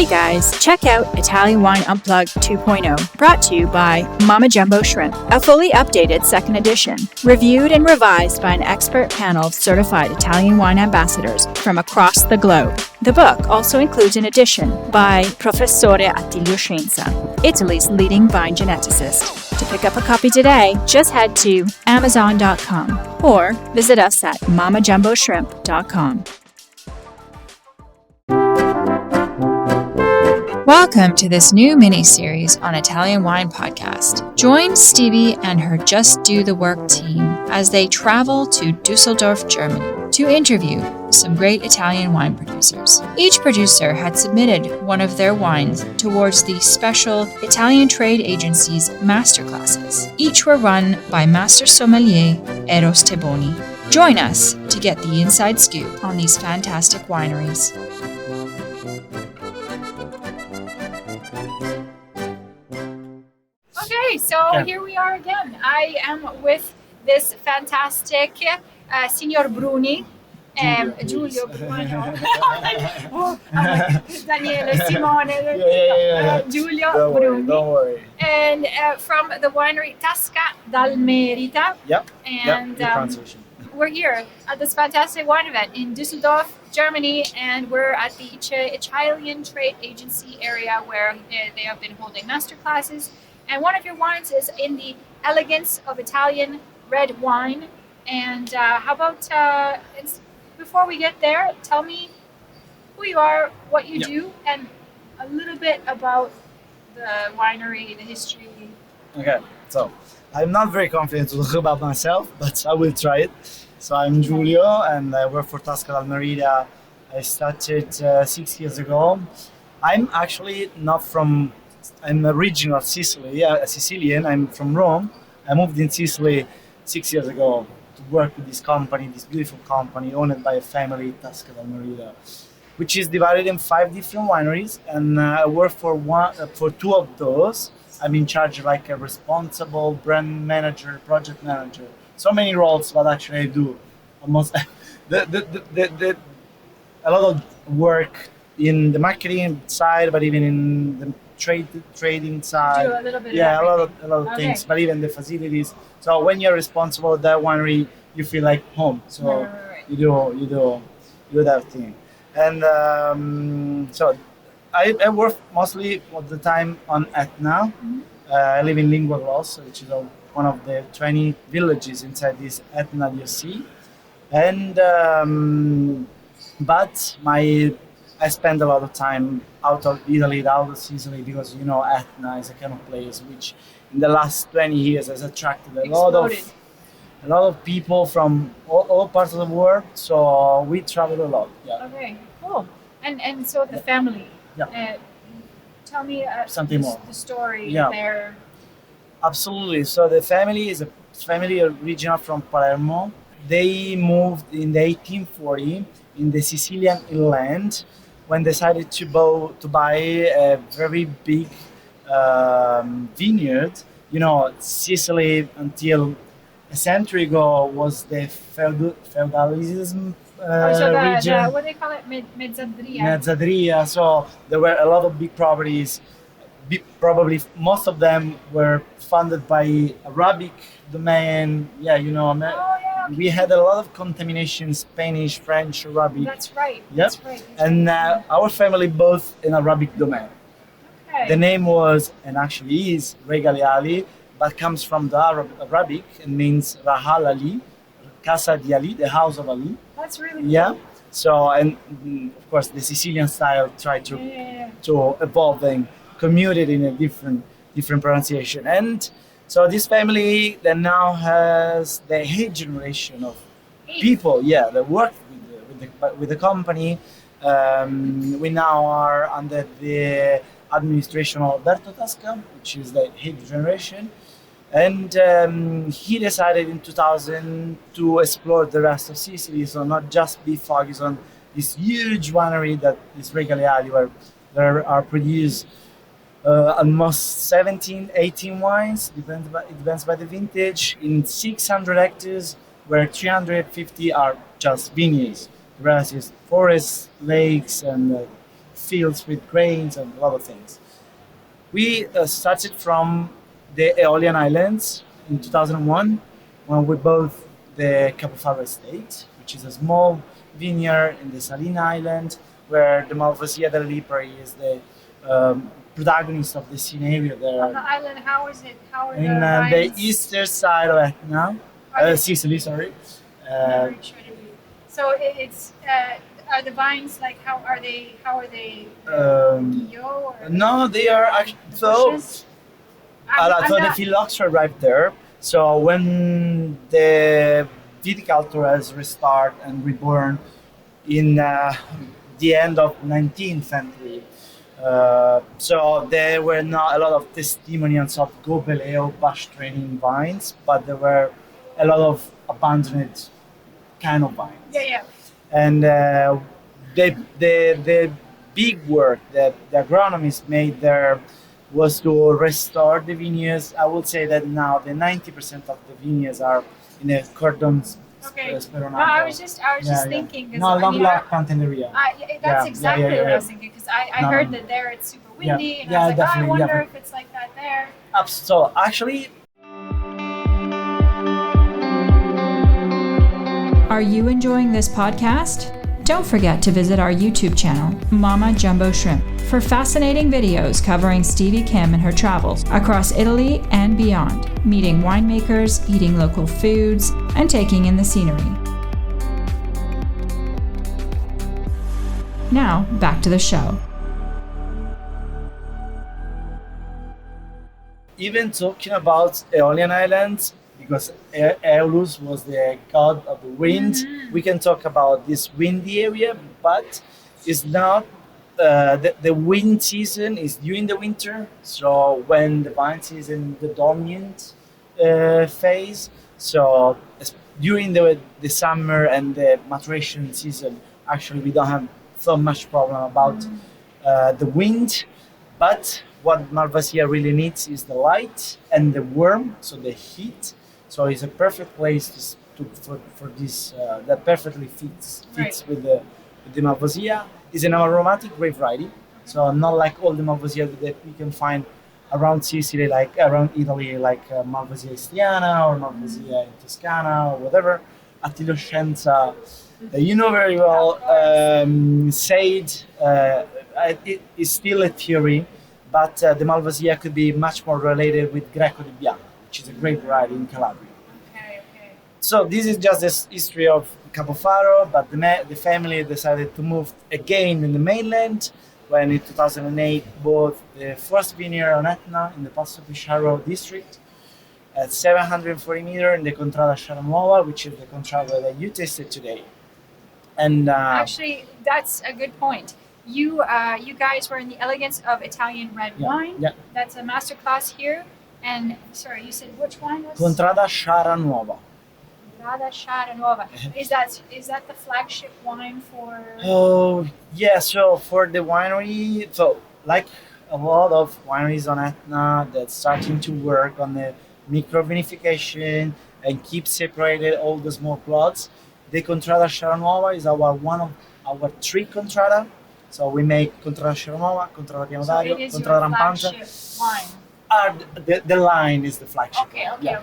Hey guys, check out Italian Wine Unplugged 2.0, brought to you by Mama Jumbo Shrimp, a fully updated second edition, reviewed and revised by an expert panel of certified Italian wine ambassadors from across the globe. The book also includes an edition by Professore Attilio Scienza, Italy's leading vine geneticist. To pick up a copy today, just head to Amazon.com or visit us at mamajumboshrimp.com. Welcome to this new mini-series on Italian Wine Podcast. Join Stevie and her Just Do the Work team as they travel to Dusseldorf, Germany, to interview some great Italian wine producers. Each producer had submitted one of their wines towards the special Italian trade agency's Masterclasses. Each were run by Master Sommelier Eros Teboni. Join us to get the inside scoop on these fantastic wineries. Okay, so here we are again. I am with this fantastic Signor Bruni, Giulio Bruni, Daniele, Simone, Giulio Bruni. Don't worry. And from the winery Tasca dal Merita. Yep. And we're here at this fantastic wine event in Dusseldorf, Germany, and we're at the Italian Trade Agency area where they have been holding masterclasses. And one of your wines is in the elegance of Italian red wine. And how about, before we get there, tell me who you are, what you do, and a little bit about the winery, the history. Okay, so I'm not very confident to talk about myself, but I will try it. So I'm Giulio, and I work for Tasca dal Merita. I started 6 years ago. I'm actually not from... I'm original of Sicily, a Sicilian. I'm from Rome. I moved in Sicily 6 years ago to work with this company, this beautiful company owned by a family, Tasca dal Merita, which is divided in 5 different wineries. And I work for 2 of those. I'm in charge like a responsible brand manager, project manager. So many roles, but actually I do almost a lot of work in the marketing side, but even in the trading side. Do a little bit a of lot of things, but even the facilities. So when you're responsible for that winery, you feel like home. So Right. you do that thing. And so I work mostly of the time on Etna. Mm-hmm. I live in Lingua Grossa, which is one of the 20 villages inside this Etna DOC. And but I spend a lot of time out of Italy, out of Sicily, because Etna is a kind of place which in the last 20 years has attracted a lot of people from all parts of the world. So we travel a lot. Yeah. Okay, cool. And so the family. Yeah. Tell me Something more. The story Yeah. there. Absolutely. So the family is a family original from Palermo. They moved in the 1840 in the Sicilian inland when decided to buy a very big vineyard. Sicily until a century ago was the feudalism region. What do they call it? Mezzadria. Mezzadria. So there were a lot of big properties. Probably most of them were funded by Arabic domain. Yeah, Okay. We had a lot of contamination, Spanish, French, Arabic. That's right. Yep. That's right. And our family both in Arabic domain. Okay. The name was, and actually is, Regaleali, but comes from the Arabic and means Rahal Ali, Casa di Ali, the house of Ali. That's really cool. Yeah. So, and of course, the Sicilian style tried to evolve and commute it in a different pronunciation. And so this family that now has the 8th generation of people, that work with the company. We now are under the administration of Alberto Tasca, which is the 8th generation. And he decided in 2000 to explore the rest of Sicily, so not just be focused on this huge winery that is Regaleali, where there are produced almost 17, 18 wines, it depends by the vintage, in 600 hectares, where 350 are just vineyards. The rest is forests, lakes, and fields with grains and a lot of things. We started from the Aeolian Islands in 2001 when we bought the Capofaro estate, which is a small vineyard in the Salina island where the Malvasia del Lipari is the protagonist of the scenario there. On the island, how is it? How are In the the vines? eastern side of Etna, Sicily, sorry. Never tried to read. So it's are the vines like how are they? How are they? Guillot or No, they are actually bushes? so the not- phylloxera arrived there. So when the viticulture has restarted and reborn in the end of 19th century, so there were not a lot of testimonials of Gobeleo bush training vines, but there were a lot of abandoned kind of vines. Yeah. And the big work that the agronomists made there was to restore the vineyards. I would say that now the 90% of the vineyards are in a cordon Okay. speronato. No, I was just thinking. 'Cause, No, I mean, Longlock Pantelleria. that's exactly what I was thinking because I No, heard no. that there it's super windy and I Yeah, was like, I definitely, wonder definitely. if it's like that there. So actually, Are you enjoying this podcast? Don't forget to visit our YouTube channel, Mama Jumbo Shrimp, for fascinating videos covering Stevie Kim and her travels across Italy and beyond, meeting winemakers, eating local foods, and taking in the scenery. Now, back to the show. even talking about Aeolian Islands, because Aeolus was the god of the wind, we can talk about this windy area, but it's not. The wind season is during the winter, so when the vine season the dominant phase. So during the summer and the maturation season, actually we don't have so much problem about the wind, but what Malvasia really needs is the light and the warmth, so the heat. So it's a perfect place for this that perfectly fits Right. with the Malvasia. It's an aromatic grape variety, so not like all the Malvasia that we can find around Sicily, like around Italy, like Malvasia Istriana or Malvasia in Toscana or whatever. Attilio Scienza, you know very well, said it is still a theory, but the Malvasia could be much more related with Greco di Bianco, which is a great variety in Calabria. Okay. So this is just the history of Capofaro, but the family decided to move again in the mainland when in 2008 bought the first vineyard on Etna in the Passo Pisciaro district at 740 meters in the Contrada Sciaranuova, which is the Contrada that you tasted today. And Actually, that's a good point. You guys were in the Elegance of Italian Red Wine. Yeah. That's a masterclass here. And sorry, you said which wine was? Contrada Sciaranuova. Contrada Sciaranuova. Is that the flagship wine for? Oh yeah, so for the winery, so like a lot of wineries on Etna that's starting to work on the micro vinification and keep separated all the small plots. The Contrada Sciaranuova is one of our three Contrada. So we make Contrada Sciaranuova, Contrada Piano So d'Ario, it is Contrada your Rampante. flagship wine. The line is the flagship. Okay. Yeah.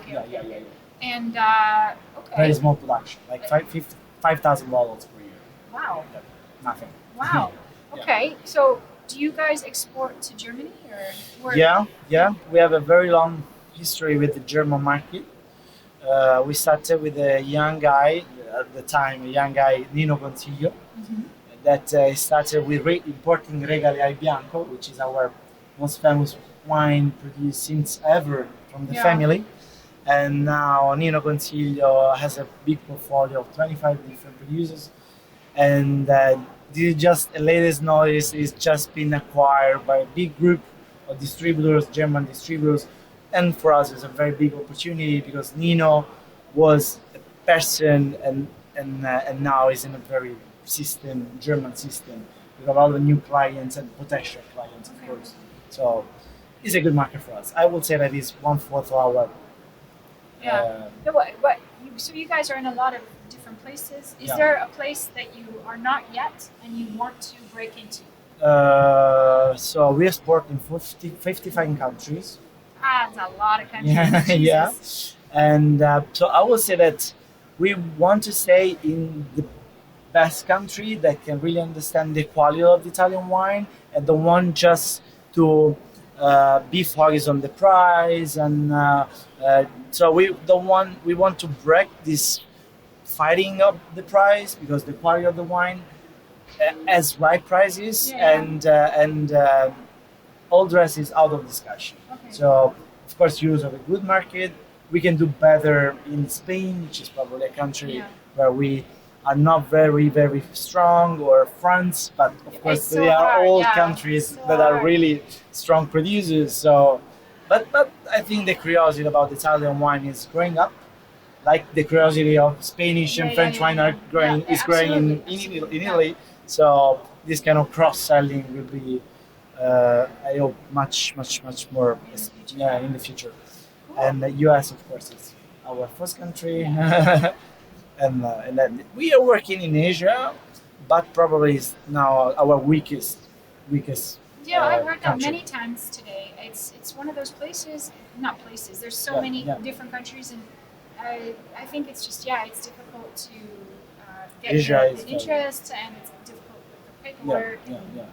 And okay. Very small production, like 5,000 bottles per year. Wow. Yeah, nothing. Wow. Yeah. Okay. So do you guys export to Germany or? Yeah. We have a very long history with the German market. We started with a young guy at the time, Nino Consiglio, that started with importing Regaleali Bianco, which is our most famous wine produced since ever from the family. And now Nino Consiglio has a big portfolio of 25 different producers. And this is just a latest notice. It's just been acquired by a big group of distributors, German distributors. And for us, it's a very big opportunity because Nino was a person and now is in a very German system with a lot of new clients and potential clients, of course. So it's a good market for us. I would say that it's 1/4 of our. So you guys are in a lot of different places. Is Yeah. there a place that you are not yet and you want to break into? So we export in 55 countries. That's a lot of countries. Yeah, yeah. Jesus. And so I would say that we want to stay in the best country that can really understand the quality of the Italian wine and don't want just to be focused on the price. And so we want to break this fighting of the price, because the quality of the wine has right prices, Yeah. and all the rest is out of discussion. Okay. So, of course, use of a good market. We can do better in Spain, which is probably a country Yeah. where we are not very, very strong, or France, but of course, It's so they are hard, all yeah. countries So that are hard. really strong producers. So, but I think the curiosity about Italian wine is growing up, like the curiosity of Spanish and Yeah, French yeah, wine yeah, are yeah. growing Yeah, is growing absolutely. in Italy. So this kind of cross selling will be, I hope, much more In the future. yeah, in the future. Cool. And the US, of course, is our first country, and then we are working in Asia, but probably is now our weakest. Yeah, I've heard that country. many times today. It's one of those places, not places. There's so Yeah, many yeah. different countries, and I think it's just it's difficult to get Asia the is very- interest, and it's difficult with the Yeah, paperwork yeah, and yeah.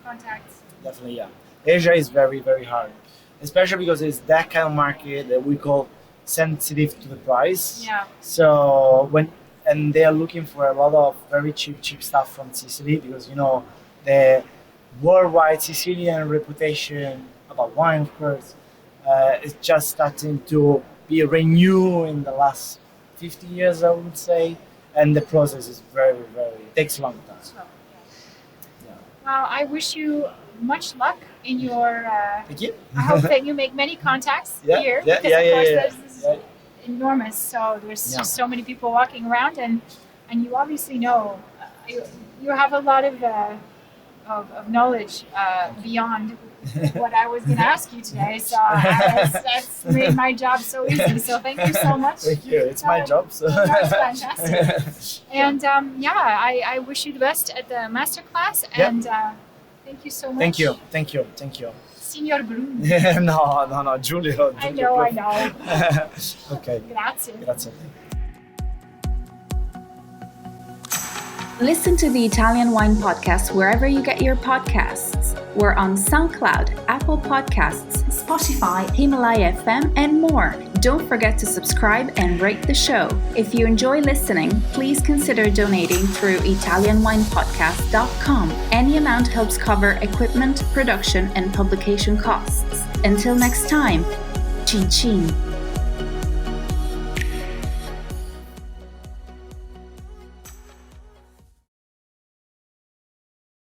contacts. Definitely, yeah. Asia is very, very hard, especially because it's that kind of market that we call sensitive to the price. Yeah. So and they are looking for a lot of very cheap stuff from Sicily, because the worldwide Sicilian reputation about wine, of course, is just starting to be renewed in the last 50 years, I would say, and the process is very, very takes a long time. So, Yeah. well, I wish you much luck in your. Thank you. I hope that you make many contacts Yeah, here, yeah, because yeah, of yeah, course yeah, this is yeah. enormous. So there's Yeah. just so many people walking around, and you obviously know you have a lot of knowledge beyond what I was going to ask you today. So that's made my job so easy. So thank you so much. Thank you. It's my job. So. That's fantastic. And I wish you the best at the masterclass. Yeah. And thank you so much. Thank you. Signor Bruni. No, Giulio. I know. Okay. Grazie. Listen to the Italian Wine Podcast wherever you get your podcasts. We're on SoundCloud, Apple Podcasts, Spotify, Himalaya FM, and more. Don't forget to subscribe and rate the show. If you enjoy listening, please consider donating through ItalianWinePodcast.com. Any amount helps cover equipment, production, and publication costs. Until next time, cin cin.